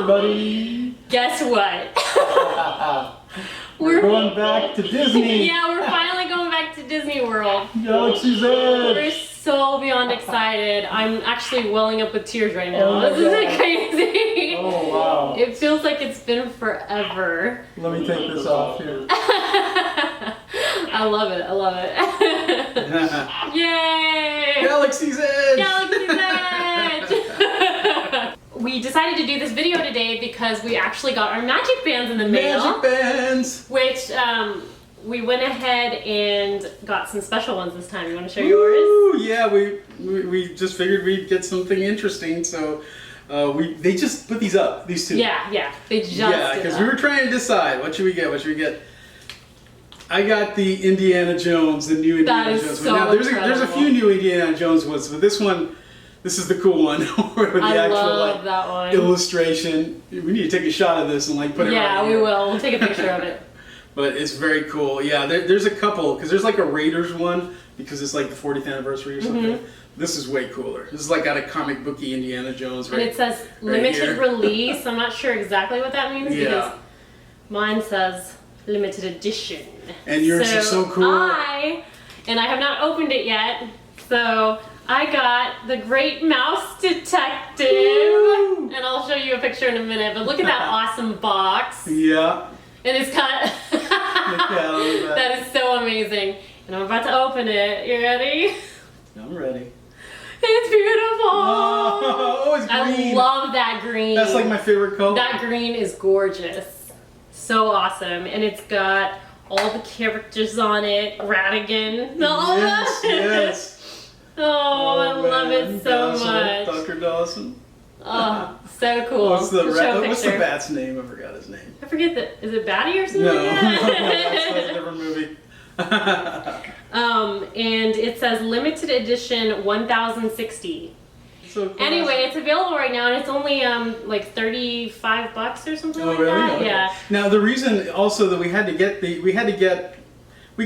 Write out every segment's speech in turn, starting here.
everybody. Guess what? We're going back to Disney. Yeah, we're finally going back to Disney World. Galaxy's We're Edge. so beyond excited. I'm actually welling up with tears right now. Oh my This isn't God. crazy. Oh wow. It feels like it's been forever. Let me take this off here. I love it. I love it. Yay! Galaxy's Edge. Galaxy's Edge! We decided to do this video today because we actually got our magic bands in the mail. Magic bands. Which we went ahead and got some special ones this time. You want to show yours? Woo! Yeah, we just figured we'd get something interesting, so they just put these up, these two. Yeah. They just Yeah, did because that. we were trying to decide what should we get. What should we get? I got the Indiana Jones, the new Indiana That is Jones. so Now there's a incredible. few new Indiana Jones ones, but this one, this is the cool one with the I actual love like that one. illustration. We need to take a shot of this and like put it right Yeah, we here. will. We'll take a picture of it. But it's very cool. Yeah, there's a couple, because there's like a Raiders one, because it's like the 40th anniversary or something. This is way cooler. This is like got a comic booky Indiana Jones, right? And it says right limited here. release. I'm not sure exactly what that means Yeah. because mine says limited edition. And yours is so cool. I have not opened it yet, so I got the Great Mouse Detective. Woo! And I'll show you a picture in a minute, but look at that awesome box. Yeah. And it's got Look at that. that is so amazing. And I'm about to open it. You ready? I'm ready. It's beautiful. Oh, it's I green. love that green. That's like my favorite color. That green is gorgeous. So awesome. And it's got all the characters on it. Radigan. All Yes, of it. yes. Oh, I love man. it so Dawson, much. Dr. Dawson. Oh, so cool. What's the Let's show a what's the picture. bat's name? I forgot his name. I forget that. Is it Batty or something? No, like that's that? a different movie. And it says limited edition 1060. So cool. Anyway, it's available right now, and it's only like $35 or something Oh like really? that. Okay. Yeah. Now the reason also that we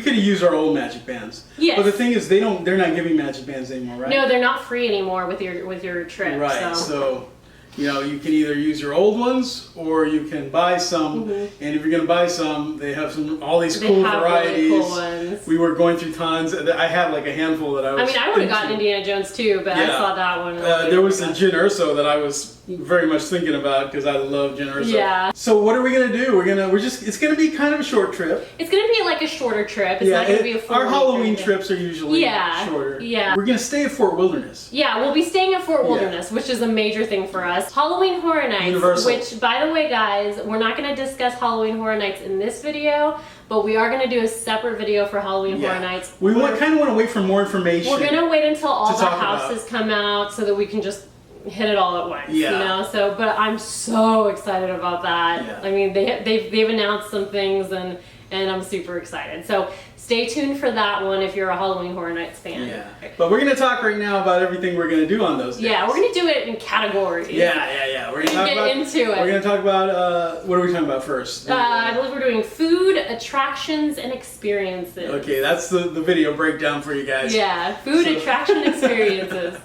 could have used our old magic bands. Yes. But the thing is, they're not giving magic bands anymore, right? No, they're not free anymore with your trip. Right. So, you can either use your old ones or you can buy some. And if you're gonna buy some, they have all these They cool have varieties. really cool ones. We were going through tons. I had like a handful that I was. I mean, I would have gotten into. Indiana Jones too, but I Yeah. saw that one. There was a Jyn Erso that I was very much thinking about because I love Jyn Erso. Yeah. So what are we gonna do? It's gonna be kind of a short trip. It's gonna be like a shorter trip. It's not gonna be a full our week Halloween trip. trips are usually shorter. Yeah. We're gonna stay at Fort Wilderness. Yeah, we'll be staying at Fort Yeah. Wilderness, which is a major thing for us. Halloween Horror Nights, Universal. which, by the way, guys, we're not going to discuss Halloween Horror Nights in this video, but we are going to do a separate video for Halloween Horror Nights. We kind of want to wait for more information. We're going to wait until all to the talk about. houses come out so that we can just hit it all at once. Yeah. So, but I'm so excited about that. Yeah. I mean, they've announced some things and I'm super excited. So stay tuned for that one if you're a Halloween Horror Nights fan. Yeah. But we're gonna talk right now about everything we're gonna do on those days. Yeah, we're going to do it in categories. Yeah. We're gonna Get into it. We're gonna talk about what are we talking about first? I believe we're doing food, attractions, and experiences. Okay, that's the video breakdown for you guys. Yeah, food, So- attraction, experiences.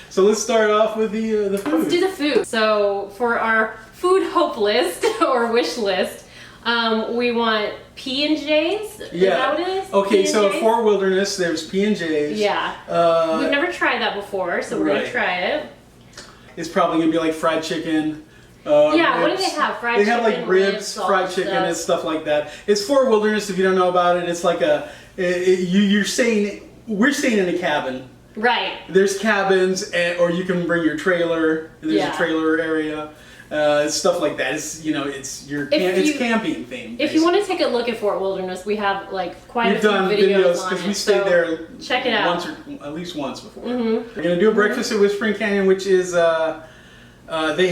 So let's start off with the food. Let's do the food. So for our food hope list or wish list, we want P&J's. Is that what it is? Okay, so at P&J's? Fort Wilderness, there's P&J's. Yeah. We've never tried that before, so we're right. gonna try it. It's probably gonna be like fried chicken. Yeah, what do ribs. they have? Fried They have chicken, like ribs, ribs, all fried that chicken, stuff. and stuff like that. It's Fort Wilderness. If you don't know about it, it's like we're staying in a cabin. Right. There's cabins, or you can bring your trailer. There's Yeah. a trailer area, stuff like that. It's it's camping theme. If you want to take a look at Fort Wilderness, we have like quite We've a few done videos on because it. we stayed so there check it out. at least once before. We're gonna do a breakfast at Whispering Canyon, which is they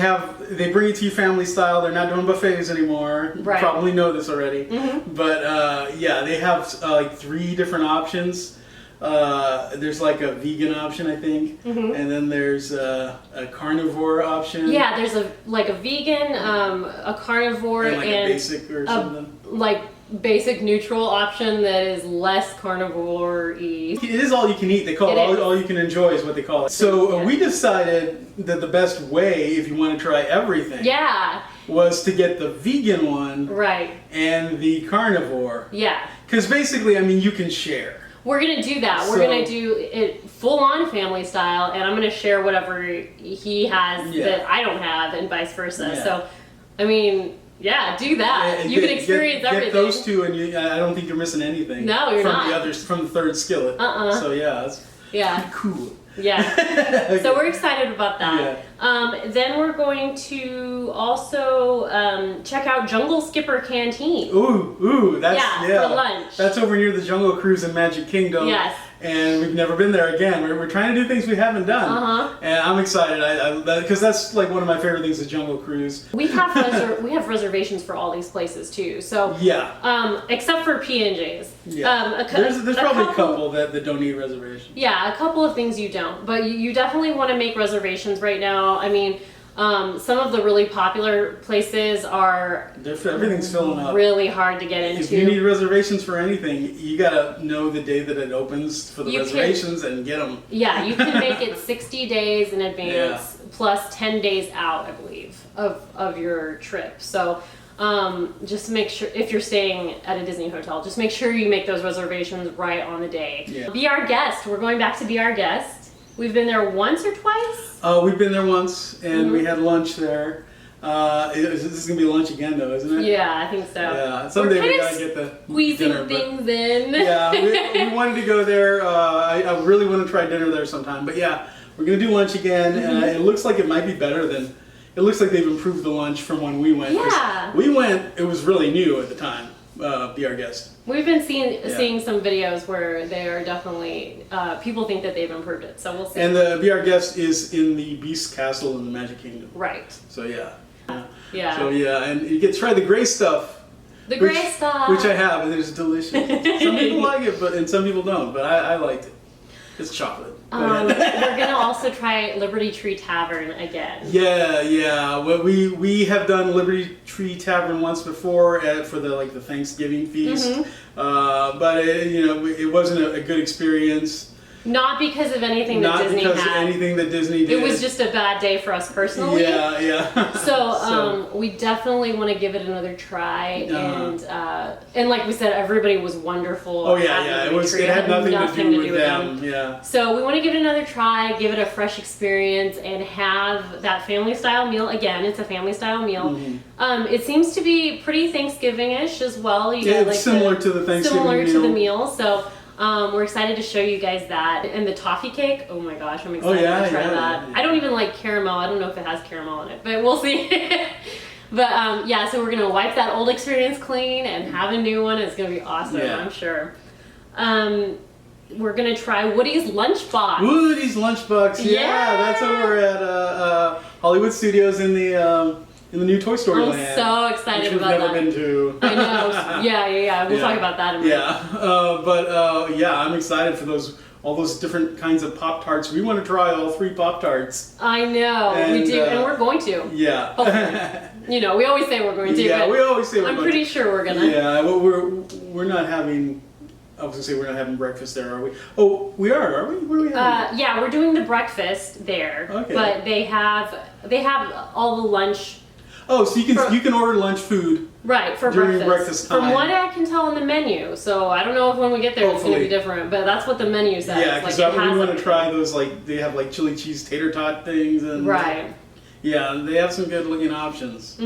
bring it to you family style. They're not doing buffets anymore. Right. You probably know this already. But they have like 3 different options. There's like a vegan option, I think, and then there's a carnivore option. Yeah, there's a vegan, a carnivore, and like and a basic or something. like basic neutral option that is less carnivore-y. It is all you can eat. They call it all you can enjoy is what they call it. So we decided that the best way, if you want to try everything, was to get the vegan one, right, and the carnivore. Yeah. Because basically, I mean, you can share. We're gonna do that. We're gonna do it full-on family style, and I'm gonna share whatever he has that I don't have, and vice versa. Yeah. So, I mean, yeah, do that. You can experience everything. Get those two, and I don't think you're missing anything. No, you're from not. the others, from the third skillet. So yeah, it's pretty cool. Yeah. So we're excited about that. Then we're going to also check out Jungle Skipper Canteen. Ooh, that's for lunch. That's over near the Jungle Cruise in Magic Kingdom. Yes. And we've never been there again. We're trying to do things we haven't done. And I'm excited because that's like one of my favorite things, the Jungle Cruise. We have reservations for all these places too. So except for P&J's. Yeah. There's probably a couple that don't need reservations. Yeah, a couple of things you don't, but you definitely want to make reservations right now. I mean, some of the really popular places are everything's filling up. Really hard to get into. If you need reservations for anything, you gotta know the day that it opens for the reservations and get them. Yeah, you can make it 60 days in advance plus 10 days out, I believe, of your trip. So just make sure, if you're staying at a Disney hotel, just make sure you make those reservations right on the day. Yeah. Be Our Guest. We're going back to Be Our Guest. We've been there once or twice? We've been there once, and we had lunch there. This is going to be lunch again, though, isn't it? Yeah, I think so. Yeah, someday we got to get the squeezing dinner, things in. Yeah, we wanted to go there. I really want to try dinner there sometime. But yeah, we're going to do lunch again. It looks like it might be better than... It looks like they've improved the lunch from when we went. Yeah. We went, it was really new at the time, Be Our Guest. We've been seeing some videos where they are definitely, people think that they've improved it, so we'll see. And the Be Our Guest is in the Beast Castle in the Magic Kingdom. Right. So yeah. Yeah. So yeah, and you get to try the gray stuff. Gray stuff. Which I have, and it's delicious. Some people like it, and some people don't, but I liked it. It's chocolate. We're gonna also try Liberty Tree Tavern again. Yeah. Well, we have done Liberty Tree Tavern once before for the Thanksgiving feast, but it wasn't a good experience. Not because of anything that Disney had. Not because of anything that Disney did. It was just a bad day for us personally. Yeah. So we definitely want to give it another try, and like we said, everybody was wonderful. Oh yeah. It had nothing to do with them. Yeah. So we want to give it another try, give it a fresh experience, and have that family style meal again. It's a family style meal. It seems to be pretty Thanksgiving-ish as well. It's similar to the Thanksgiving meal. Similar to the meal. So. We're excited to show you guys that. And the toffee cake, oh my gosh, I'm excited to try that. I don't even like caramel. I don't know if it has caramel in it, but we'll see. But so we're going to wipe that old experience clean and have a new one. It's going to be awesome, I'm sure. We're going to try Woody's Lunchbox. Woody's Lunchbox, yeah. That's over at Hollywood Studios in the new Toy Story Land. I'm so excited about that. Which we've never been to. I know. Yeah. We'll talk about that in a minute. Yeah. I'm excited for all those different kinds of Pop-Tarts. We want to try all 3 Pop-Tarts. I know. We do, and we're going to. Yeah. Hopefully. We always say we're going to. Yeah, we always say we're going to. I'm pretty sure we're going to. Yeah, well, we're not having... I was going to say we're not having breakfast there, are we? Oh, we are we? Where are we having? Yeah, we're doing the breakfast there. Okay. But they have all the lunch. Oh, so you can order lunch food. Right, for during breakfast time. From what I can tell in the menu. So I don't know if when we get there it's going to be different, but that's what the menu says. Yeah, because we want to try those, they have chili cheese tater tot things. And right. Yeah, they have some good looking options.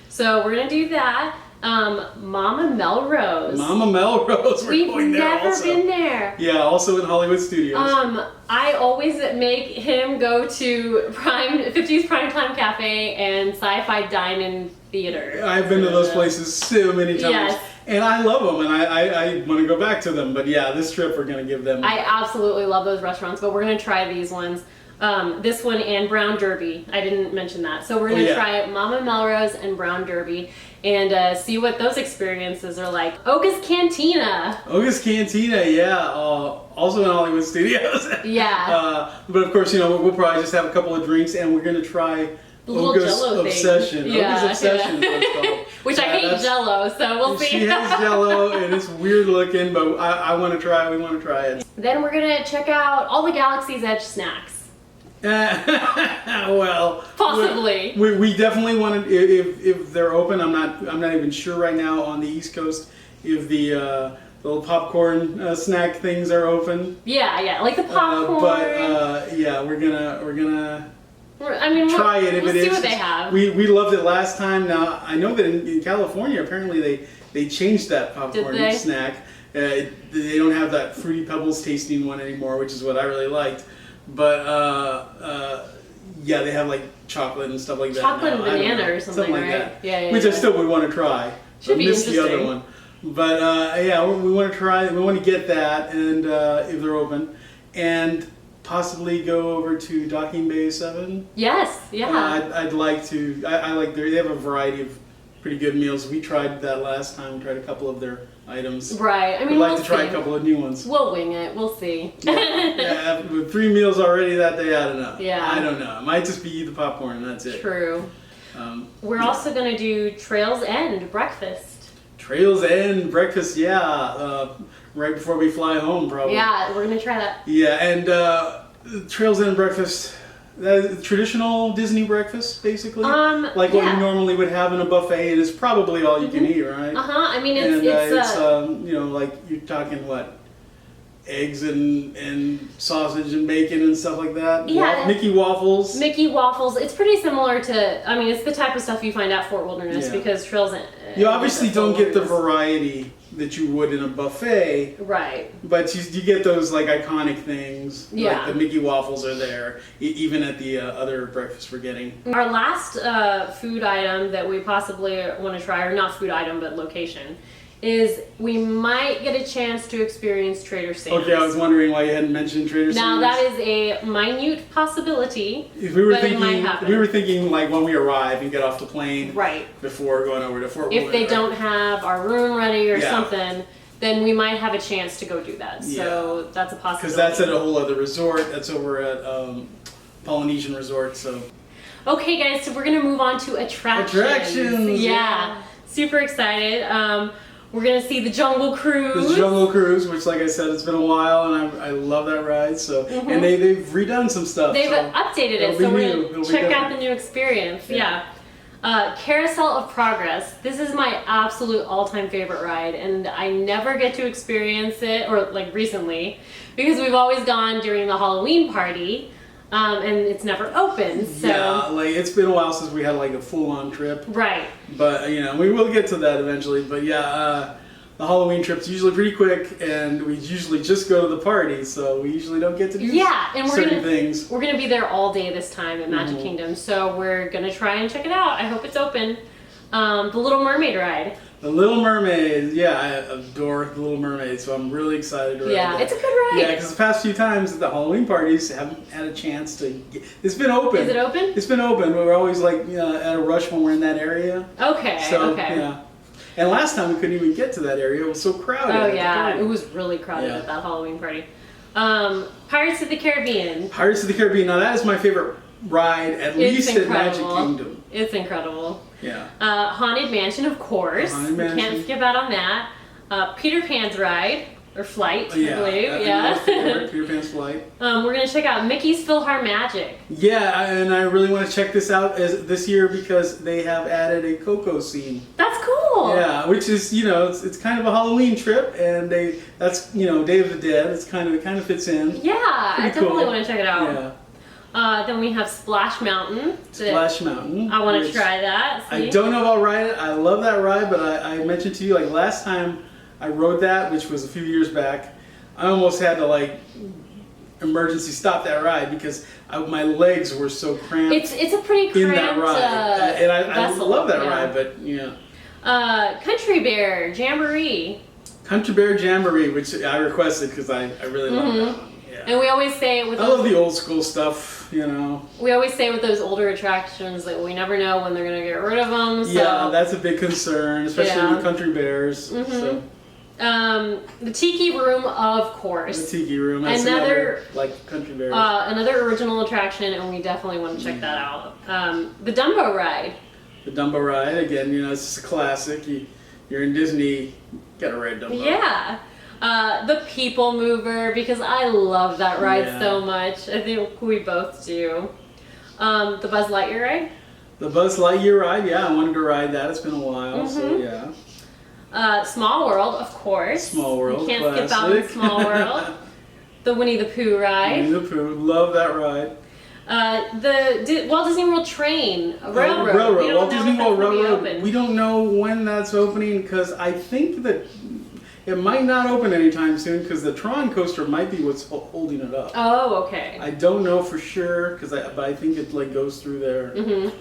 So we're going to do that. Mama Melrose. Mama Melrose. We've never been there. Yeah, also in Hollywood Studios. I always make him go to 50s Primetime Cafe and Sci-Fi Dine-In Theater. I've been to those places so many times. Yes. And I love them, and I want to go back to them. But yeah, this trip we're going to give them. I absolutely love those restaurants, but we're going to try these ones. This one and Brown Derby. I didn't mention that. So we're going to try Mama Melrose and Brown Derby and see what those experiences are like. Oga's Cantina. Oga's Cantina, yeah. Also in Hollywood Studios. Yeah. But of course, we'll probably just have a couple of drinks and we're going to try Oga's Obsession. Yeah, Oga's Obsession is what it's called. which I hate Jello, so we'll see. She has Jello, and it's weird looking, but I want to try. We want to try it. Then we're gonna check out all the Galaxy's Edge snacks. Well, possibly. We definitely want to if they're open. I'm not even sure right now on the East Coast if the little popcorn snack things are open. Yeah, like the popcorn. But yeah, we're gonna. I mean, try it if we'll it is. See what they have. We loved it last time. Now I know that in California apparently they changed that popcorn snack. They don't have that Fruity Pebbles tasting one anymore, which is what I really liked. But yeah, they have like chocolate and stuff like that. Chocolate and banana or something like that. Yeah. Which I still would want to try. Should be miss interesting. the other one. But yeah, we want to try. We want to get that, and if they're open, and possibly go over to Docking Bay 7. Yes. Yeah. I'd like to. I like they have a variety of pretty good meals. We tried that last time. We tried a couple of their items. Right. I mean, we'd like we'll to try see. a couple of new ones. We'll wing it. We'll see. Yeah, with 3 meals already that day, I don't know. Yeah. I don't know. It might just be the popcorn and that's it. True. We're also going to do Trails End breakfast. Trails End breakfast, yeah. Right before we fly home, probably. Yeah, we're going to try that. Yeah, and Trails End breakfast, traditional Disney breakfast, basically? Like what you normally would have in a buffet, and it's probably all you can eat, right? I mean, it's you know, like you're talking what? Eggs and sausage and bacon and stuff like that? Yeah. Mickey waffles. Mickey waffles. It's pretty similar to, I mean, it's the type of stuff you find at Fort Wilderness because Trails End. You obviously don't get the variety that you would in a buffet. Right. But you get those like iconic things. Yeah. Like the Mickey waffles are there, even at the other breakfast we're getting. Our last food item that we possibly want to try, or not food item, but location, is we might get a chance to experience Trader Sam's. Okay, I was wondering why you hadn't mentioned Trader Sam's. Now that is a minute possibility. If we were but thinking, it might happen. we were thinking like when we arrive and get off the plane, right? Before going over to Fort Wilderness. If they don't have our room ready or Yeah. something, then we might have a chance to go do that. So that's a possibility. Because that's at a whole other resort. That's over at Polynesian Resort. So. Okay, guys. So we're gonna move on to attractions. Attractions. Yeah. Super excited. We're gonna see the Jungle Cruise. The Jungle Cruise, which, like I said, it's been a while, and I love that ride. So, and they've redone some stuff. They've so updated it, so we're gonna check out the new experience. Yeah. Carousel of Progress. This is my absolute all-time favorite ride, and I never get to experience it, or like recently, because we've always gone during the Halloween party. And it's never open, so... Yeah, like, it's been a while since we had, like, a full-on trip. Right. But, you know, we will get to that eventually. But, yeah, the Halloween trip's usually pretty quick, and we usually just go to the party, so we usually don't get to do and certain things. We're going to be there all day this time at Magic Kingdom, so we're going to try and check it out. I hope it's open. The Little Mermaid ride. The Little Mermaid, yeah, I adore The Little Mermaid, so I'm really excited to ride that. It's a good ride. Yeah, because the past few times at the Halloween parties, haven't had a chance to get... It's been open. Is it open? It's been open. We're always, like, at a rush when we're in that area. Okay, so, yeah. And last time we couldn't even get to that area. It was so crowded. Oh, yeah. It was really crowded at that Halloween party. Pirates of the Caribbean. Pirates of the Caribbean. Now, that is my favorite ride, at least at Magic Kingdom. It's incredible. Yeah. Haunted Mansion, of course. Haunted Mansion. We can't skip out on that. Peter Pan's ride, or flight, I believe. Peter Pan's flight. We're going to check out Mickey's PhilharMagic. Yeah, and I really want to check this out this year because they have added a Coco scene. That's cool. Yeah, which is, you know, it's kind of a Halloween trip, and that's, you know, Day of the Dead. It kind of fits in. Yeah, I definitely want to check it out. Yeah. Then we have Splash Mountain. Splash Mountain. I want to try that. See? I don't know if I'll ride it. I love that ride, but I mentioned to you, like, last time I rode that, which was a few years back, I almost had to, like, emergency stop that ride because my legs were so cramped. It's a pretty cramped in that ride. And I love that yeah. ride, but, yeah. Country Bear Jamboree. Country Bear Jamboree, which I requested because I really love that one. Yeah. And we always say with I love the old school stuff, you know. We always say with those older attractions that we never know when they're going to get rid of them. So. Yeah, that's a big concern, especially with Country Bears. So. The Tiki Room, of course. The Tiki Room. That's another like Country Bears. Another original attraction, and we definitely want to check that out. The Dumbo ride. The Dumbo ride again. You know, it's a classic. You're in Disney, gotta ride Dumbo. Yeah. The People Mover, because I love that ride so much. I think we both do. The Buzz Lightyear ride. The Buzz Lightyear ride, yeah, I wanted to ride that. It's been a while, so yeah. Small World, of course. Small World, you can't classic. skip out on Small World. The Winnie the Pooh ride. Winnie the Pooh, love that ride. The Walt Disney World Train, Railroad. Walt Disney World Railroad. We don't know when that's opening because I think that it might not open anytime soon because the Tron coaster might be what's holding it up. Oh, okay. I don't know for sure but I think it like goes through there. Mm-hmm.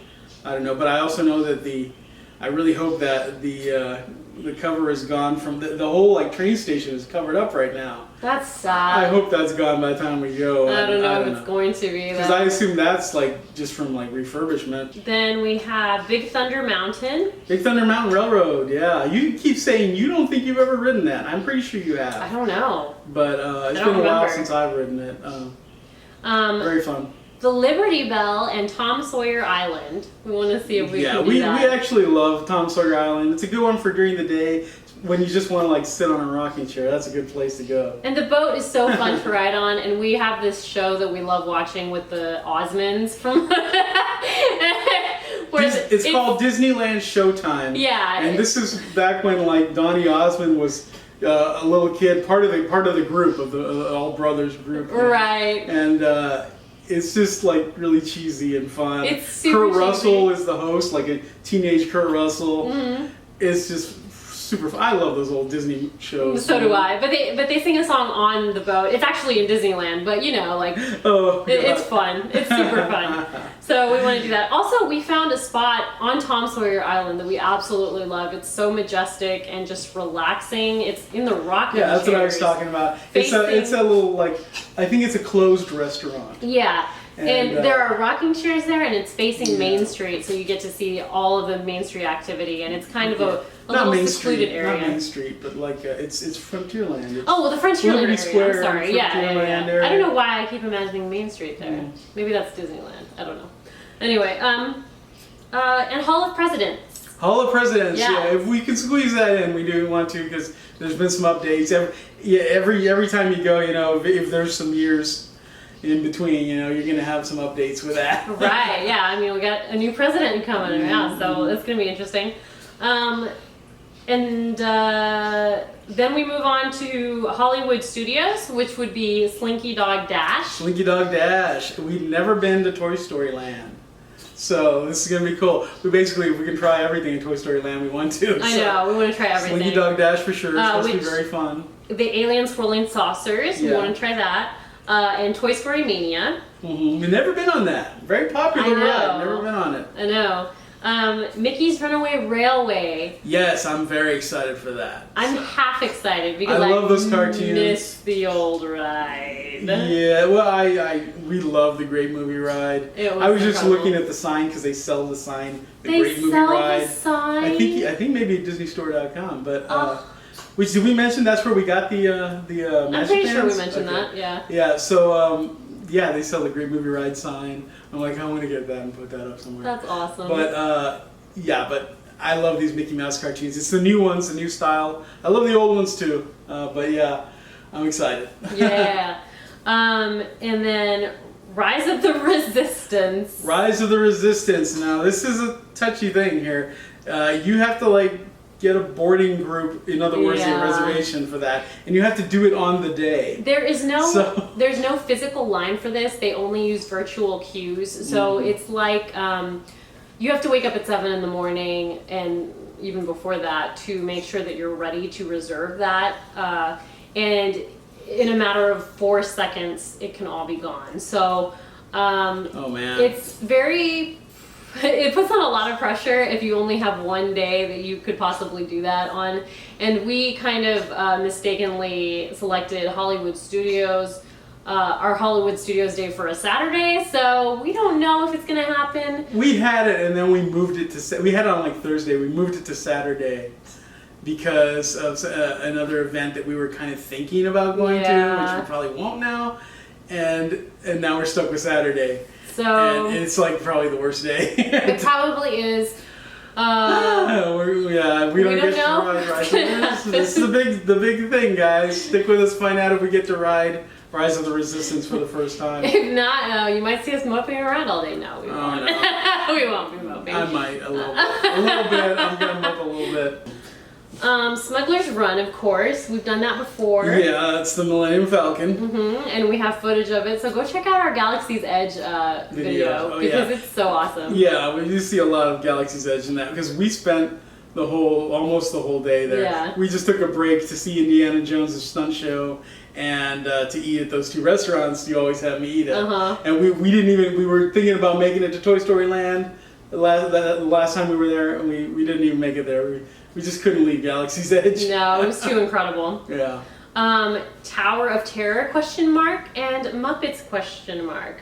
I don't know, but I also know that I really hope that the cover is gone from the whole like train station is covered up right now. That's sad. I hope that's gone by the time we go. I don't know if it's going to be. Because I assume that's like just from like refurbishment. Then we have Big Thunder Mountain. Big Thunder Mountain Railroad, yeah. You keep saying you don't think you've ever ridden that. I'm pretty sure you have. I don't know. But it's been a while since I've ridden it. Very fun. The Liberty Bell and Tom Sawyer Island. We want to see if we can do that. We actually love Tom Sawyer Island. It's a good one for during the day when you just want to like sit on a rocking chair. That's a good place to go. And the boat is so fun to ride on. And we have this show that we love watching with the Osmonds from. It's called Disneyland Showtime. Yeah. And this is back when like Donny Osmond was a little kid, part of the group of the All Brothers group. Right. And. It's just like really cheesy and fun. It's super Kurt Russell is the host, like a teenage Kurt Russell. Mm-hmm. It's just super fun. I love those old Disney shows. So do I. But they sing a song on the boat. It's actually in Disneyland, but you know, like it's fun. It's super fun. So we want to do that. Also, we found a spot on Tom Sawyer Island that we absolutely love. It's so majestic and just relaxing. It's in the rocking chairs. Yeah, that's what I was talking about. It's a little like I think it's a closed restaurant. Yeah. And there are rocking chairs there, and it's facing Main Street, so you get to see all of the Main Street activity, and it's kind of a little secluded area. Not Main Street, but like it's Frontierland. The Frontierland area. Square, I'm sorry. Yeah. Area. I don't know why I keep imagining Main Street there. Maybe that's Disneyland. I don't know. Anyway, and Hall of Presidents. Hall of Presidents. Yeah. If we can squeeze that in, we do want to because there's been some updates. Every time you go, you know, if there's some years in between, you know, you're gonna have some updates with that. Right, yeah. I mean, we got a new president coming around, so it's gonna be interesting. And then we move on to Hollywood Studios, which would be Slinky Dog Dash. Slinky Dog Dash. We've never been to Toy Story Land. So this is gonna be cool. If we can try everything in Toy Story Land, we want to. I know, we want to try everything. Slinky Dog Dash for sure. It's supposed to be very fun. The Alien Swirling Saucers, we want to try that. And Toy Story Mania. Mm-hmm. We've never been on that. Very popular ride. Never been on it. I know. Mickey's Runaway Railway. Yes, I'm very excited for that. I'm half excited because I love those cartoons. Miss the old ride. Yeah, well, we love the Great Movie Ride. I was just looking at the sign because they sell the sign. The Great Movie Ride. The sign. I think maybe at DisneyStore.com, but. Which did we mention? That's where we got the I'm pretty sure we mentioned that. Yeah. Yeah. So they sell the Great Movie Ride sign. I'm like, I want to get that and put that up somewhere. That's awesome. But but I love these Mickey Mouse cartoons. It's the new ones, the new style. I love the old ones too. But yeah, I'm excited. Yeah. And then Rise of the Resistance. Rise of the Resistance. Now this is a touchy thing here. You have to get a boarding group, in other words, a reservation for that, and you have to do it on the day. There's no physical line for this. They only use virtual queues, so it's like you have to wake up at 7 in the morning, and even before that, to make sure that you're ready to reserve that. And in a matter of 4 seconds, it can all be gone. So, oh man, it's very. It puts on a lot of pressure if you only have one day that you could possibly do that on. And we kind of mistakenly selected Hollywood Studios, our Hollywood Studios day for a Saturday, so we don't know if it's going to happen. We had it and then we moved it to, we had it on Thursday, we moved it to Saturday because of another event that we were kind of thinking about going to, which we probably won't now. And now we're stuck with Saturday. So and it's probably the worst day. It probably is. We don't get know. to ride Rise of the Resistance. This is the big thing, guys. Stick with us, find out if we get to ride Rise of the Resistance for the first time. If not, you might see us moping around all day. No, we won't. No. We won't be moping. I might, a little bit. I'm going to mope a little bit. Smuggler's Run, of course. We've done that before. Yeah, it's the Millennium Falcon. And we have footage of it. So go check out our Galaxy's Edge video because it's so awesome. Yeah, we do see a lot of Galaxy's Edge in that because we spent almost the whole day there. Yeah. We just took a break to see Indiana Jones' stunt show and to eat at those 2 restaurants you always have me eat at. And we were thinking about making it to Toy Story Land the last time we were there, and we didn't even make it there. We just couldn't leave Galaxy's Edge. No, it was too incredible. Yeah. Tower of Terror ? And Muppets ?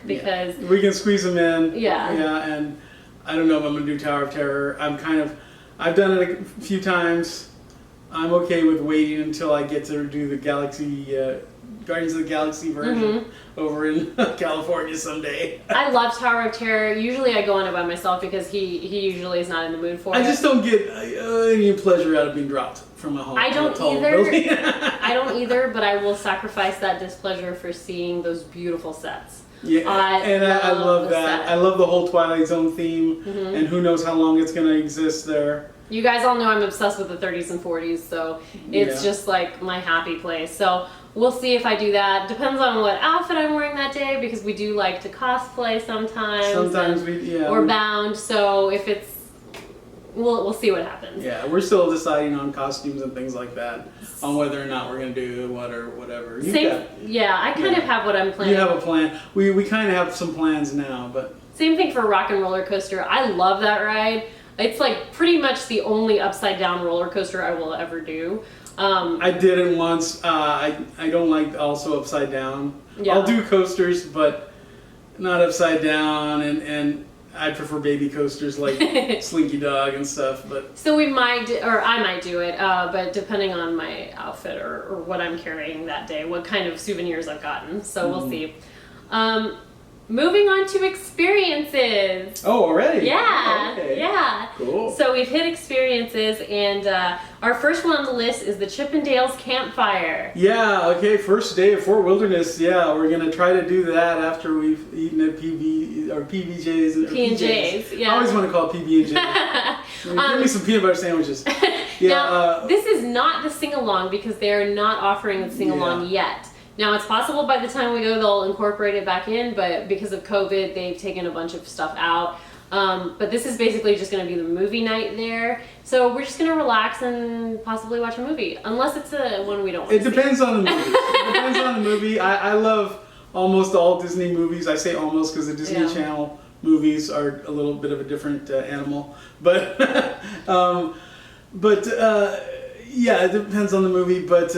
Because we can squeeze them in. Yeah. Yeah, and I don't know if I'm gonna do Tower of Terror. I've done it a few times. I'm okay with waiting until I get to do the Guardians of the Galaxy version over in California someday. I love Tower of Terror. Usually I go on it by myself because he usually is not in the mood for it. I just don't get any pleasure out of being dropped from a home. I don't tall either. building. I don't either, but I will sacrifice that displeasure for seeing those beautiful sets. Yeah, I love that. Set. I love the whole Twilight Zone theme, and who knows how long it's going to exist there. You guys all know I'm obsessed with the 30s and 40s, so it's just like my happy place. So we'll see if I do that. Depends on what outfit I'm wearing that day because we do like to cosplay sometimes. Sometimes we're bound. So if it's, we'll see what happens. Yeah, we're still deciding on costumes and things like that, on whether or not we're going to do what or whatever. I kind of have what I'm planning. You have a plan. We kind of have some plans now, but same thing for Rock and Roller Coaster. I love that ride. It's like pretty much the only upside down roller coaster I will ever do. I did it once. I don't like also upside down. Yeah. I'll do coasters, but not upside down, and I prefer baby coasters like Slinky Dog and stuff. But so I might do it, but depending on my outfit or what I'm carrying that day, what kind of souvenirs I've gotten. So we'll see. Moving on to experiences. Oh, already? Yeah. Oh, okay. Yeah. Cool. So we've hit experiences, and our first one on the list is the Chippendales Campfire. Yeah, okay, first day of Fort Wilderness. Yeah, we're going to try to do that after we've eaten at PBJ's. P&J's, yeah. I always want to call it PB&J. Give me some peanut butter sandwiches. Yeah. Now, this is not the sing-along because they're not offering the sing-along yet. Now, it's possible by the time we go, they'll incorporate it back in, but because of COVID, they've taken a bunch of stuff out. But this is basically just going to be the movie night there. So we're just going to relax and possibly watch a movie, unless it's one we don't want to see. It depends on the movie. It depends on the movie. I love almost all Disney movies. I say almost because the Disney Channel movies are a little bit of a different animal. But, yeah, it depends on the movie, but...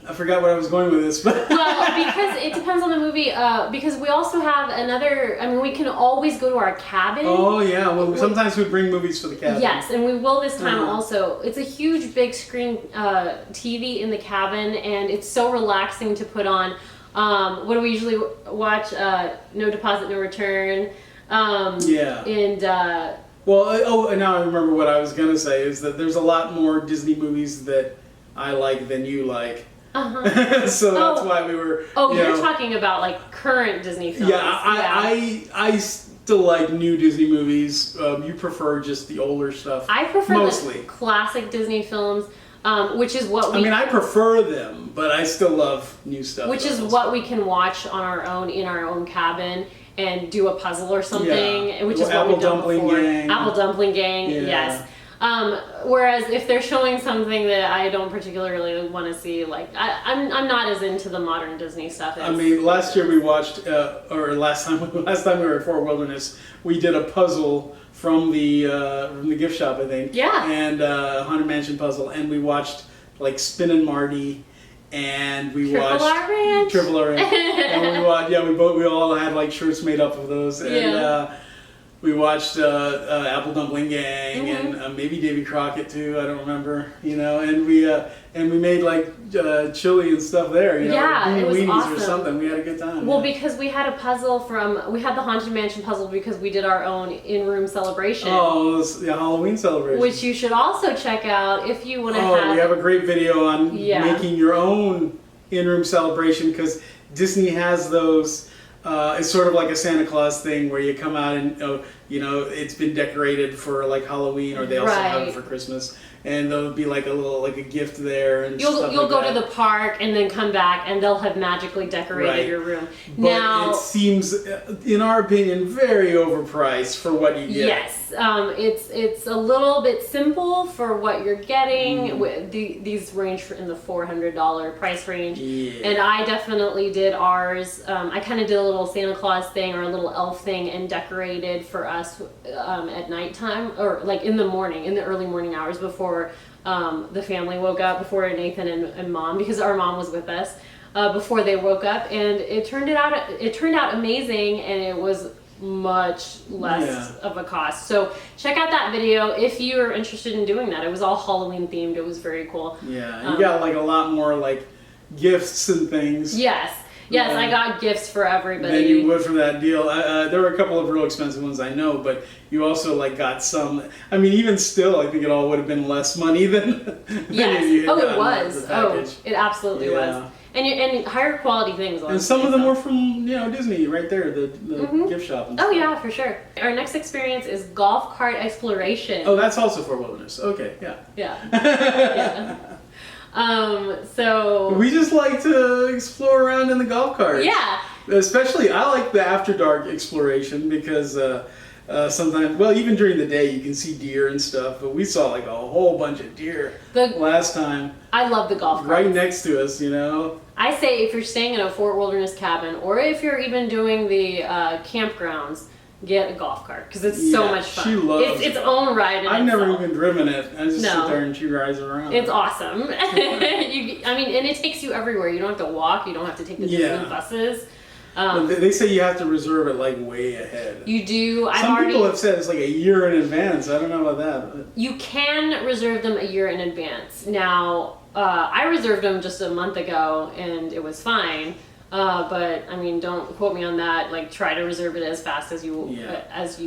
I forgot where I was going with this, but well, because it depends on the movie. Because we also have another. I mean, we can always go to our cabin. Oh yeah, well sometimes we bring movies to the cabin. Yes, and we will this time also. It's a huge, big screen TV in the cabin, and it's so relaxing to put on. What do we usually watch? No Deposit, No Return. Yeah. And. And now I remember what I was gonna say is that there's a lot more Disney movies that I like than you like. So that's why we were. Oh, you're talking about like current Disney films. Yeah, I still like new Disney movies. You prefer just the older stuff. I prefer mostly the classic Disney films, which is what we. I mean, I prefer them, but I still love new stuff. Which is what we can watch on our own in our own cabin and do a puzzle or something, which is what we've done before. Apple Dumpling Gang, yes. Whereas if they're showing something that I don't particularly want to see, like I'm not as into the modern Disney stuff. I mean, last year we watched, or last time we were at Fort Wilderness, we did a puzzle from the gift shop, I think. Yeah. And Haunted Mansion puzzle, and we watched like Spin and Marty, and we watched Triple R Ranch, and we watched. Yeah, we all had like shirts made up of those, and. We watched Apple Dumpling Gang and maybe Davy Crockett too. I don't remember, you know. And we made like chili and stuff there, you know. Yeah, it was weenies awesome. or something. We had a good time. Well, yeah. because we had a puzzle we had the Haunted Mansion puzzle because we did our own in-room celebration. Oh, the Halloween celebration. Which you should also check out if you want to we have a great video on making your own in-room celebration because Disney has those. It's sort of like a Santa Claus thing where you come out and you know it's been decorated for like Halloween, or they also have it for Christmas, and there'll be like a gift there and you'll stuff go like to the park and then come back and they'll have magically decorated your room. But now it seems, in our opinion, very overpriced for what you get. Yes, it's a little bit simple for what you're getting. These range in the $400 price range, and I definitely did ours. I kind of did a little Santa Claus thing or a little elf thing and decorated for us at nighttime, or like in the morning, in the early morning hours before the family woke up, before Nathan and Mom, because our mom was with us before they woke up, and it turned out amazing, and it was much less of a cost. So check out that video if you're interested in doing that. It was all Halloween themed. It was very cool. Yeah, you got like a lot more like gifts and things. Yes, I got gifts for everybody. Than you would from that deal. There were a couple of real expensive ones, I know, but you also like got some. I mean, even still, I think it all would have been less money than. Yes. If you had it was. the package. It absolutely was. And higher quality things. And some of them were from Disney right there, the gift shop. And stuff. Yeah, for sure. Our next experience is golf cart exploration. Oh, that's also for Wilderness. Okay, yeah. Yeah. So we just like to explore around in the golf cart. Yeah. Especially, I like the after dark exploration because sometimes, well, even during the day you can see deer and stuff, but we saw like a whole bunch of deer last time. I love the golf cart. Right next to us, you know. I say if you're staying in a Fort Wilderness cabin, or if you're even doing the campgrounds, get a golf cart because it's so much fun. She loves its own ride. I've never even driven it. I just sit there and she rides around. It's awesome. And it takes you everywhere. You don't have to walk. You don't have to take the Disney buses. They say you have to reserve it like way ahead. You do. Some people have said it's like a year in advance. I don't know about that. But. You can reserve them a year in advance. Now, I reserved them just a month ago and it was fine. But I mean, don't quote me on that. Like, try to reserve it as fast as you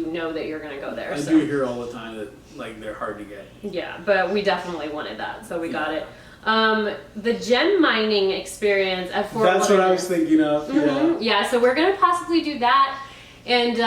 know that you're going to go there. I do hear all the time that like they're hard to get. Yeah, but we definitely wanted that, so we got it. The gem mining experience at Fort Wilderness. That's what I was thinking of. Yeah, so we're gonna possibly do that, and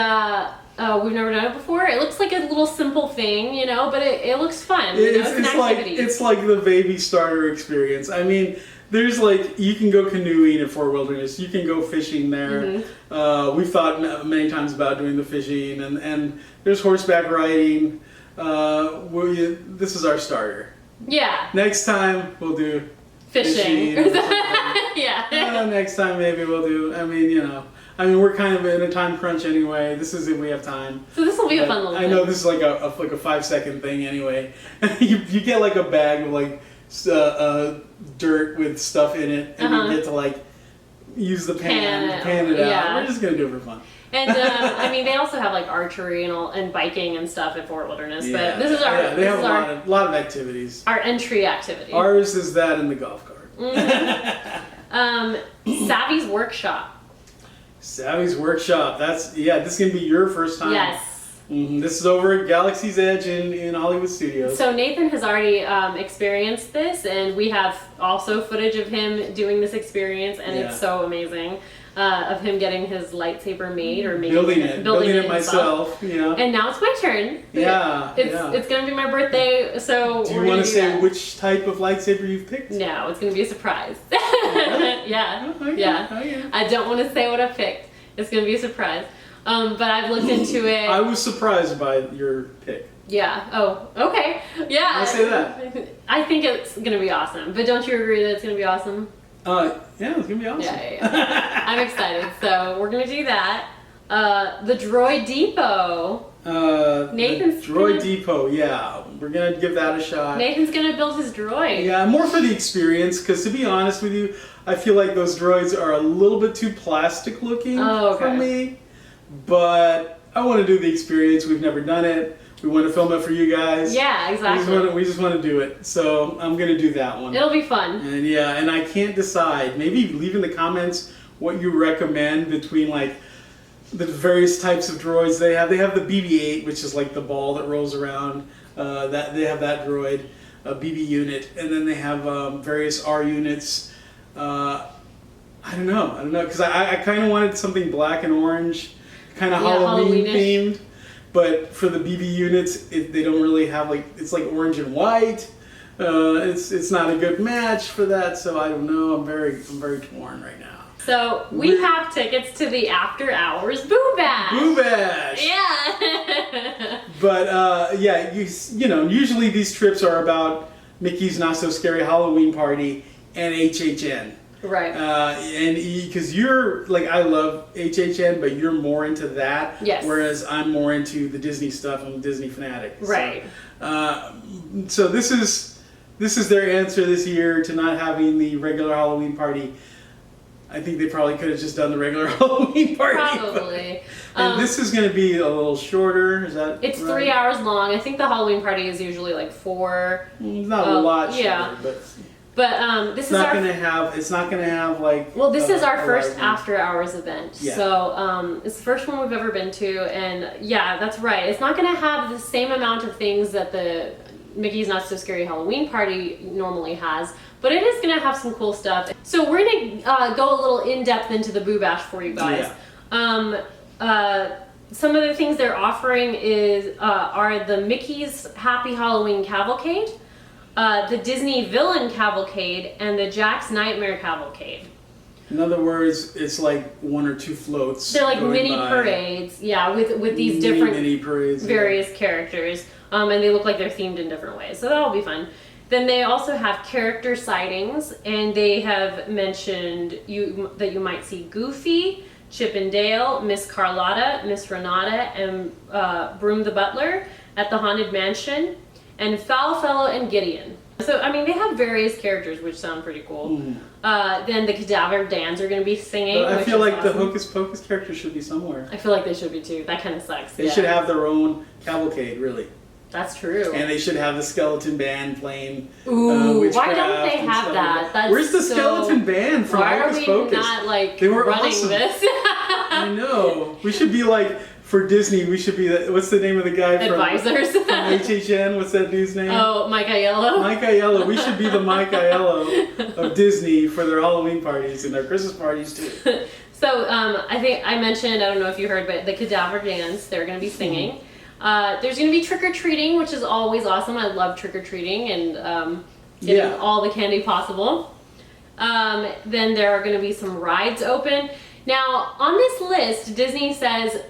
we've never done it before. It looks like a little simple thing, but it looks fun. It's an activity. It's like the baby starter experience. I mean. There's like, you can go canoeing at Fort Wilderness, you can go fishing there. We've thought many times about doing the fishing, and there's horseback riding. This is our starter. Yeah. Next time we'll do fishing. Yeah. Next time maybe we'll do, I mean, we're kind of in a time crunch anyway. This is if we have time. So this will be a fun little I know this is like a 5-second thing anyway. you get like a bag of like, dirt with stuff in it, and you get to like use the pan it out. Yeah. We're just gonna do it for fun. And I mean, they also have like archery and biking and stuff at Fort Wilderness. But this is our they have a lot of activities. Our entry activity. Ours is that in the golf cart. Savvy's Workshop. Savvy's Workshop. This is gonna be your first time. Yes. This is over at Galaxy's Edge in Hollywood Studios. So Nathan has already experienced this, and we have also footage of him doing this experience, and it's so amazing. Of him getting his lightsaber made or building it myself. And now it's my turn. It's gonna be my birthday, so do you want to say which type of lightsaber you've picked? No, it's gonna be a surprise. I don't want to say what I picked. It's gonna be a surprise. But I've looked into it. I was surprised by your pick. Yeah. Oh, okay. Yeah. I'll say that. I think it's going to be awesome. But don't you agree that it's going to be awesome? Yeah, it's going to be awesome. Yeah. I'm excited. So we're going to do that. The Droid Depot. Nathan's Droid Depot, yeah. We're going to give that a shot. Nathan's going to build his droid. Yeah, more for the experience, because to be honest with you, I feel like those droids are a little bit too plastic looking for me. But I want to do the experience. We've never done it. We want to film it for you guys. Yeah, exactly. We just want to do it. So I'm going to do that one. It'll be fun. And yeah, and I can't decide. Maybe leave in the comments what you recommend between like the various types of droids they have. They have the BB-8, which is like the ball that rolls around. That they have that droid, a BB unit, and then they have various R units. I don't know, because I kind of wanted something black and orange, kind of Halloween themed. But for the BB units, they don't really have like, it's like orange and white. It's not a good match for that, so I don't know. I'm very torn right now. So we have tickets to the After Hours Boo Bash. Boo Bash. Yeah. But yeah, you know, usually these trips are about Mickey's Not So Scary Halloween Party and HHN. Right. And because you're like, I love HHN, but you're more into that. Yes. Whereas I'm more into the Disney stuff. I'm a Disney fanatic. Right. So this is their answer this year to not having the regular Halloween party. I think they probably could have just done the regular Halloween party. Probably. And this is going to be a little shorter. Is that It's right? 3 hours long. I think the Halloween party is usually like 4. Not a lot shorter, yeah. but this it's is not our. going to have. It's not going to have like. Well, this is our a first large- After Hours event. Yeah. So it's the first one we've ever been to, and yeah, that's right. It's not going to have the same amount of things that the Mickey's Not So Scary Halloween Party normally has, but it is going to have some cool stuff. So we're going to go a little in depth into the Boo Bash for you guys. Yeah. Some of the things they're offering are the Mickey's Happy Halloween Cavalcade, the Disney Villain Cavalcade, and the Jack's Nightmare Cavalcade. In other words, it's like 1 or 2 floats. They're like going mini by. parades, yeah, with these different mini parades, various characters, and they look like they're themed in different ways, so that'll be fun. Then they also have character sightings, and they have mentioned that you might see Goofy, Chip and Dale, Miss Carlotta, Miss Renata, and Broom the Butler at the Haunted Mansion, and Foulfellow and Gideon. So, I mean, they have various characters, which sound pretty cool. Then the Cadaver Dans are going to be singing. But I feel like awesome. the Hocus Pocus characters should be somewhere. I feel like they should be too. That kind of sucks. They should have their own cavalcade, really. That's true. And they should have the skeleton band playing. Ooh, witchcraft why don't they and have stuff that? like That's Where's the so- skeleton band from Why are Hocus we Pocus? not like They were running awesome. this? I know. We should be like, for Disney, we should be, what's the name of the guy from Advisors. from HHN? What's that dude's name? Oh, Mike Aiello. Mike Aiello. We should be the Mike Aiello of Disney for their Halloween parties and their Christmas parties too. So I think I mentioned, I don't know if you heard, but the Cadaver Dance, they're going to be singing. There's going to be trick-or-treating, which is always awesome. I love trick-or-treating and getting all the candy possible. Then there are going to be some rides open. Now, on this list, Disney says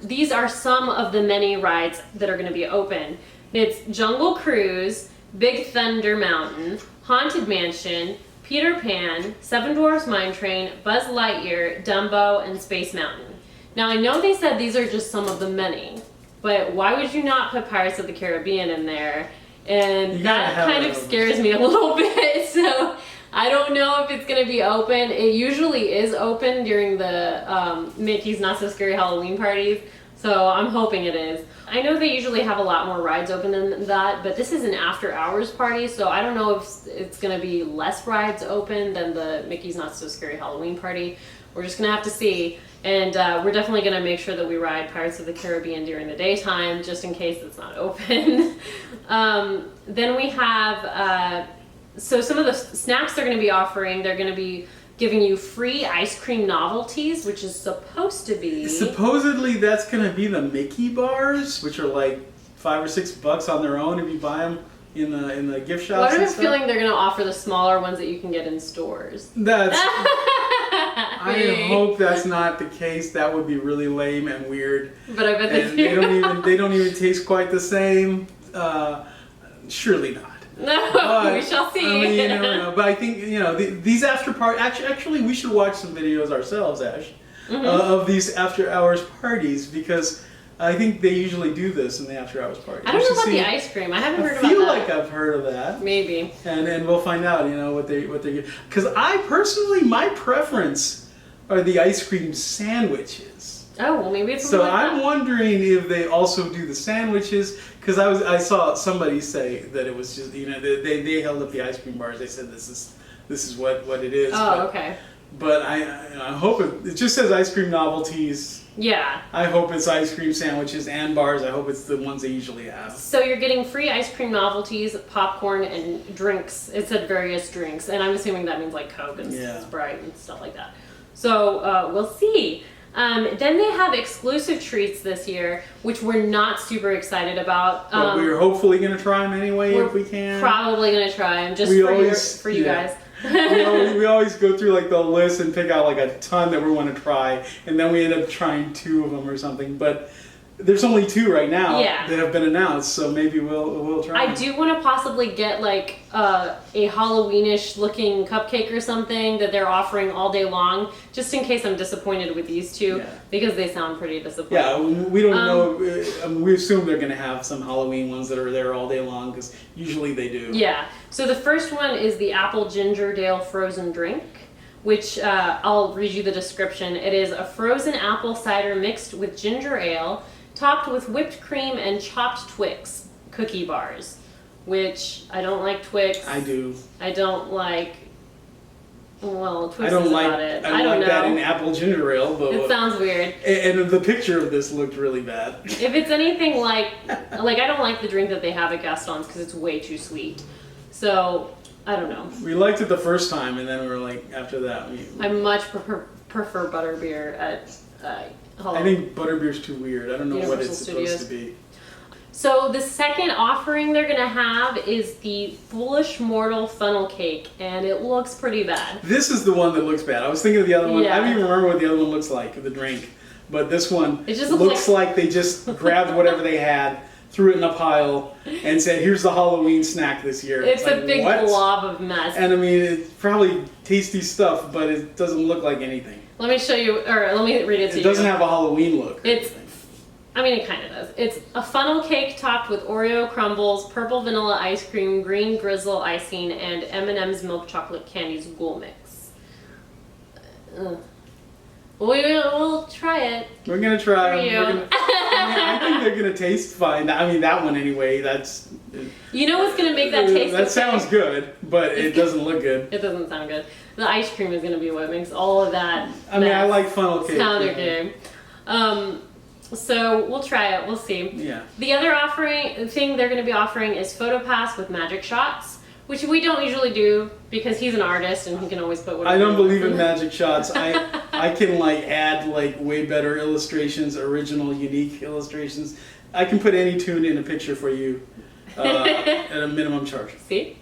these are some of the many rides that are going to be open. It's Jungle Cruise, Big Thunder Mountain, Haunted Mansion, Peter Pan, Seven Dwarfs Mine Train, Buzz Lightyear, Dumbo, and Space Mountain. Now, I know they said these are just some of the many, but why would you not put Pirates of the Caribbean in there? And that kind of scares me a little bit, so I don't know if it's going to be open. It usually is open during the Mickey's Not So Scary Halloween parties, so I'm hoping it is. I know they usually have a lot more rides open than that, but this is an after-hours party, so I don't know if it's going to be less rides open than the Mickey's Not So Scary Halloween party. We're just going to have to see, and we're definitely going to make sure that we ride Pirates of the Caribbean during the daytime, just in case it's not open. Then we have... So some of the snacks they're going to be offering, they're going to be giving you free ice cream novelties, which is supposed to be... Supposedly that's going to be the Mickey bars, which are like $5 or $6 on their own if you buy them in the gift shops. Well, I have and a stuff. feeling they're going to offer the smaller ones that you can get in stores. That's... I hope that's not the case. That would be really lame and weird. But I bet And they do. they don't even taste quite the same. Surely not. No, But, we shall see. I mean, you never know. But I think, you know, these after party. Actually, we should watch some videos ourselves, Ash, of these after hours parties, because I think they usually do this in the after hours party. I don't know about the ice cream. I haven't heard I about feel that. like I've heard of that. Maybe. And we'll find out, you know, what they get. Because I personally, my preference are the ice cream sandwiches. Oh, well, maybe it's So something like I'm that. wondering if they also do the sandwiches, because I saw somebody say that it was just, they held up the ice cream bars. They said this is what it is. Oh, okay. But I hope it just says ice cream novelties. Yeah. I hope it's ice cream sandwiches and bars. I hope it's the ones they usually have. So you're getting free ice cream novelties, popcorn, and drinks. It said various drinks, and I'm assuming that means like Coke and Sprite and stuff like that. So we'll see. Then they have exclusive treats this year, which we're not super excited about. But we're hopefully going to try them anyway if we can. Probably going to try them just for you guys. we always go through like the list and pick out like a ton that we want to try, and then we end up trying 2 of them or something. But there's only 2 right now that have been announced, so maybe we'll try. I do want to possibly get like a Halloweenish looking cupcake or something that they're offering all day long, just in case I'm disappointed with these 2 because they sound pretty disappointing. Yeah, we don't know. We assume they're going to have some Halloween ones that are there all day long because usually they do. Yeah. So the first one is the Apple Ginger Dale Frozen Drink, which I'll read you the description. It is a frozen apple cider mixed with ginger ale, topped with whipped cream and chopped Twix cookie bars, which I don't like Twix. I do. I don't like. Well, Twix I don't is like. about it. I don't like know. that in apple ginger ale, but It sounds weird. And the picture of this looked really bad. If it's anything like I don't like the drink that they have at Gaston's because it's way too sweet. So I don't know. We liked it the first time, and then we were like, after that, I much prefer butterbeer at. I think butterbeer's too weird. I don't know what it's Universal supposed to be. So the second offering they're gonna have is the Foolish Mortal Funnel Cake, and it looks pretty bad. This is the one that looks bad. I was thinking of the other one. Yeah. I don't even remember what the other one looks like, the drink. But this one It just looks like they just grabbed whatever they had, threw it in a pile, and said, "Here's the Halloween snack this year." It's like, a big what? blob of mess. And I mean, it's probably tasty stuff, but it doesn't look like anything. Let me show you, or let me read it to you. It doesn't have a Halloween look. It kind of does. It's a funnel cake topped with Oreo crumbles, purple vanilla ice cream, green drizzle icing, and M&M's milk chocolate candies ghoul mix. We'll try it. We're gonna try. For you. I think they're gonna taste fine. I mean, that one anyway. That's. You know what's gonna make that taste? That sounds good, but it doesn't look good. It doesn't sound good. The ice cream is gonna be what makes all of that. I mean, I like funnel cake. Sound okay. So we'll try it. We'll see. Yeah. The other thing they're going to be offering is PhotoPass with magic shots, which we don't usually do because he's an artist and he can always put whatever. I don't believe in magic shots. I can add way better illustrations, original, unique illustrations. I can put any tune in a picture for you at a minimum charge. See?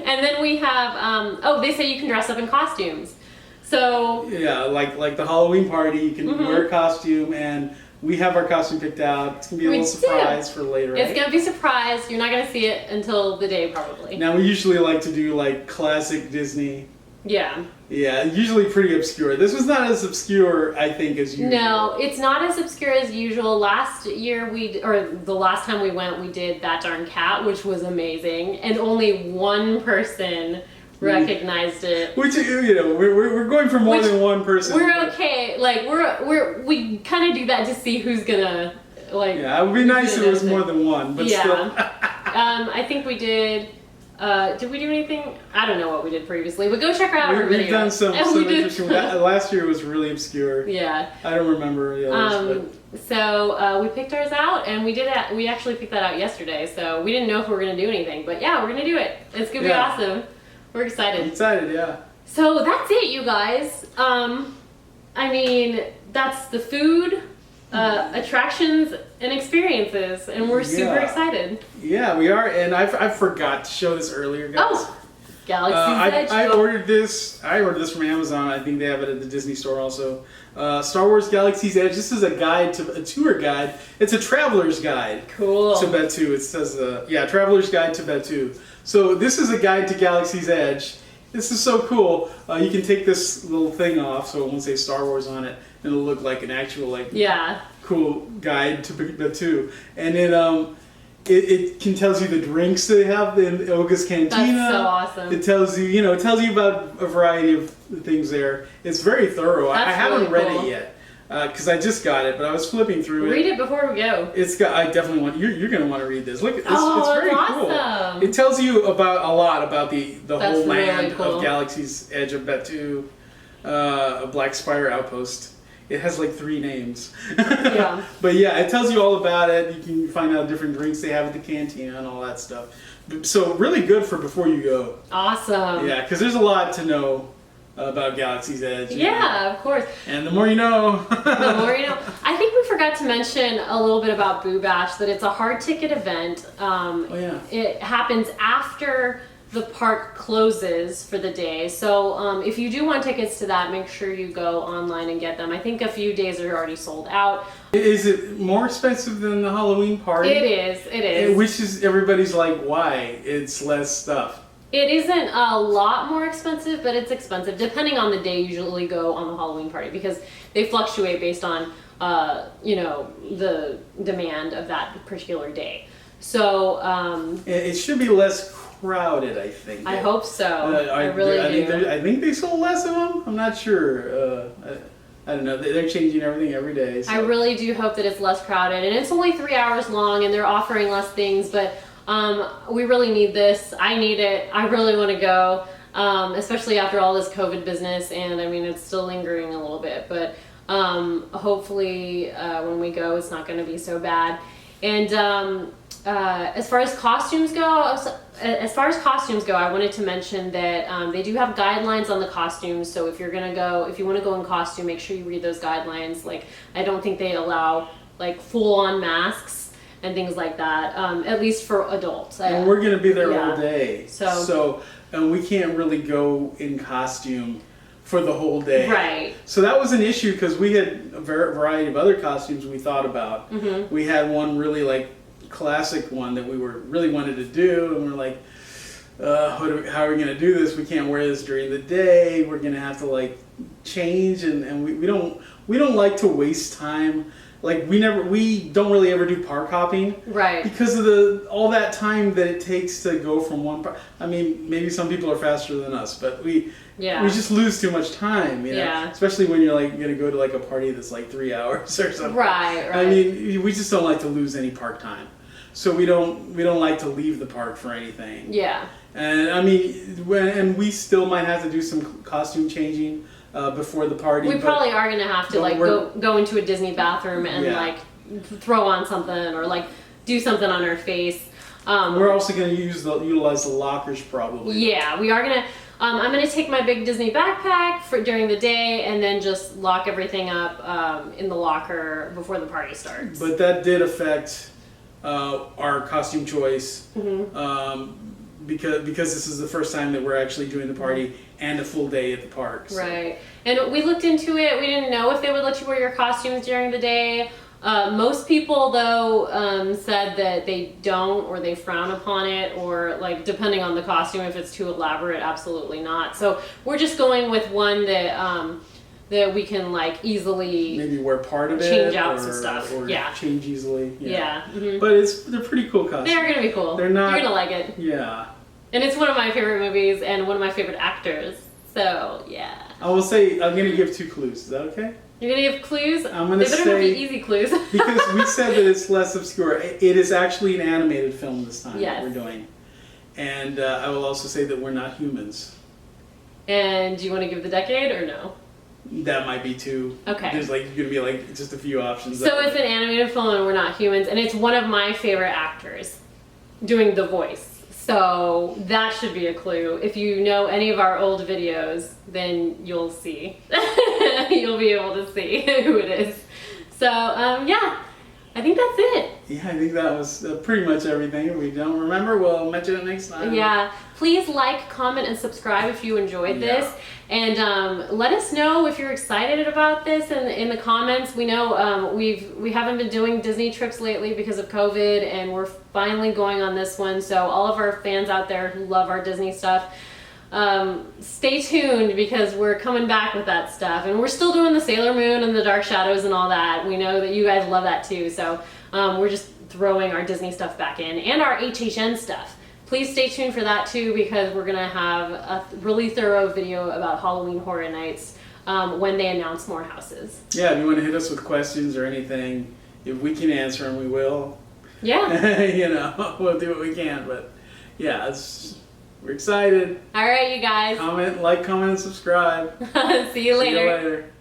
And then we have they say you can dress up in costumes. So yeah, like the Halloween party, you can wear a costume, and we have our costume picked out. It's gonna be a little surprise for later. Right? It's gonna be a surprise. You're not gonna see it until the day, probably. Now we usually like to do classic Disney. Yeah. Yeah, usually pretty obscure. This was not as obscure, I think, as usual. No, it's not as obscure as usual. Last year the last time we went, we did That Darn Cat, which was amazing, and only one person recognized it. Which we're going for more than one person. We're okay. We kind of do that to see who's gonna Yeah, it would be nice if it was more than one, but still. I think we did. Did we do anything? I don't know what we did previously, but go check out our video. We've done some interesting. Last year was really obscure. Yeah. I don't remember the others. So we picked ours out, and we actually picked that out yesterday. So we didn't know if we were gonna do anything, but yeah, we're gonna do it. It's gonna be awesome. We're excited. I'm excited, yeah. So that's it, you guys. I mean, that's the food, attractions, and experiences, and we're super excited. Yeah, we are, and I forgot to show this earlier, guys. Oh, Galaxy's Edge. I ordered this. I ordered this from Amazon. I think they have it at the Disney Store also. Star Wars Galaxy's Edge. This is a tour guide. It's a traveler's guide. Cool. To Batuu. It says, traveler's guide to Batuu. So this is a guide to Galaxy's Edge. This is so cool. You can take this little thing off, so it won't say Star Wars on it, and it'll look like an actual cool guide to Batuu. And then it can tells you the drinks they have in Oga's Cantina. That's so awesome. It tells you, it tells you about a variety of things there. It's very thorough. I haven't read it yet because I just got it, but I was flipping through it. Read it before we go. I definitely want you're going to want to read this. Look, it's very awesome. cool. It tells you a lot about the whole land really cool. of Galaxy's Edge of Batuu, a Black Spire outpost. It has like 3 names. Yeah. But yeah, it tells you all about it. You can find out different drinks they have at the cantina and all that stuff. So really good for before you go. Awesome. Yeah, because there's a lot to know about Galaxy's Edge. Yeah, of course. And the more you know. The more you know. I think we forgot to mention a little bit about Boo Bash, that it's a hard ticket event. Oh yeah. It happens after the park closes for the day. So if you do want tickets to that, make sure you go online and get them. I think a few days are already sold out. Is it more expensive than the Halloween party? It is. Which is, everybody's like, why? It's less stuff. It isn't a lot more expensive, but it's expensive depending on the day. You usually go on the Halloween party because they fluctuate based on the demand of that particular day. So It should be less crowded, I think. I hope so. I really do. I think they sold less of them. I'm not sure. I don't know. They're changing everything every day. So. I really do hope that it's less crowded, and it's only 3 hours long, and they're offering less things. But we really need this. I need it. I really want to go, especially after all this COVID business. And I mean, it's still lingering a little bit, but hopefully when we go, it's not going to be so bad. And as far as costumes go, I wanted to mention that they do have guidelines on the costumes. So if you want to go in costume, make sure you read those guidelines. Like, I don't think they allow like full-on masks and things like that, at least for adults. And we're going to be there Yeah. all day. So and we can't really go in costume for the whole day. Right. So that was an issue because we had a variety of other costumes we thought about. Mm-hmm. We had one really like classic one that we really wanted to do, and we're like, how are we going to do this? We can't wear this during the day. We're going to have to like change, and we don't like to waste time. Like we don't really ever do park hopping, Right. Because of all that time that it takes to go from one park. I mean, maybe some people are faster than us, but we just lose too much time, Yeah. Especially when you're like going to go to like a party that's like 3 hours or something. Right. I mean, we just don't like to lose any park time, so we don't like to leave the park for anything. Yeah. And I mean, we still might have to do some costume changing before the party. We probably are gonna have to like go into a Disney bathroom and like throw on something or like do something on our face. We're also gonna utilize the lockers probably. Yeah, we are gonna. I'm gonna take my big Disney backpack during the day and then just lock everything up in the locker before the party starts. But that did affect our costume choice. Mm-hmm. Because this is the first time that we're actually doing the party and a full day at the park. So. Right. And we looked into it. We didn't know if they would let you wear your costumes during the day. Most people, though, said that they don't, or they frown upon it, or like depending on the costume, if it's too elaborate, absolutely not. So we're just going with one that we can like easily maybe wear part of it, change out some stuff. or Yeah. change easily. Yeah. Mm-hmm. But they're pretty cool costumes. They are gonna be cool. They're not. You're gonna like it. Yeah. And it's one of my favorite movies and one of my favorite actors. So yeah. I will say I'm gonna give 2 clues. Is that okay? You're gonna give clues? I'm gonna They better not say be easy clues. because we said that it's less obscure. It is actually an animated film this time Yes. that we're doing, and I will also say that we're not humans. And do you want to give the decade or no? That might be 2. Okay. There's like gonna be like just a few options. So it's an animated film and we're not humans, and it's one of my favorite actors doing the voice. So that should be a clue. If you know any of our old videos, then you'll see. You'll be able to see who it is. So yeah, I think that's it. Yeah, I think that was pretty much everything. If we don't remember, we'll mention it next time. Yeah. Please like, comment, and subscribe if you enjoyed this. And let us know if you're excited about this in the comments. We know we haven't been doing Disney trips lately because of COVID, and we're finally going on this one. So all of our fans out there who love our Disney stuff, stay tuned because we're coming back with that stuff, and we're still doing the Sailor Moon and the Dark Shadows and all that. We know that you guys love that too, so we're just throwing our Disney stuff back in and our HHN stuff. Please stay tuned for that too, because we're gonna have a really thorough video about Halloween Horror Nights when they announce more houses. Yeah, if you want to hit us with questions or anything, if we can answer them, we will. Yeah. You know, we'll do what we can, but yeah, we're excited. All right, you guys. Comment, comment, and subscribe. See you later. See you later.